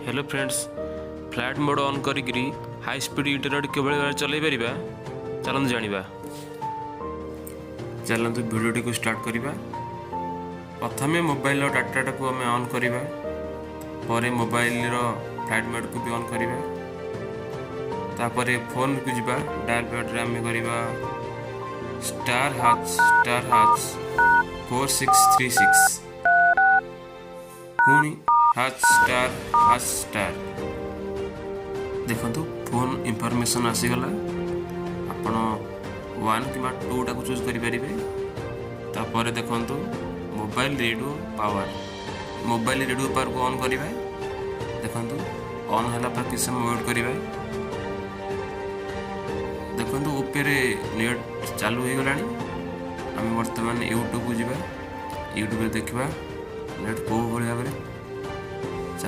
Hello friends, flight mode on करी high speed internet किभली चलै परिबा चलନ୍ତୁ जानिबा। चलନ୍ତୁ video को स्टार्ट करिबा। प्रथमे मोबाइल डाटा को आम ऑन करिबा, परे मोबाइल रो फ्लाइट मोड को भी ऑन करिबा। तापरे फोन को जिबा, डायल पैड रे आम करिबा स्टार हाच 4636 पुणी हाच स्टार देखो फोन इनफॉरमेशन आसीगला। आपण 1 कि 2 टाक चूज करें। तापर देखो मोबाइल रेडियो पावर को ऑन करिबा। देखो ऑन है पर किस समय वेट करिबा। देखो ऊपर नेट चालू हो गलानी। आम वर्तमान यूट्यूब को जीवा, यूट्यूब देखा नेट कौ भाई भाव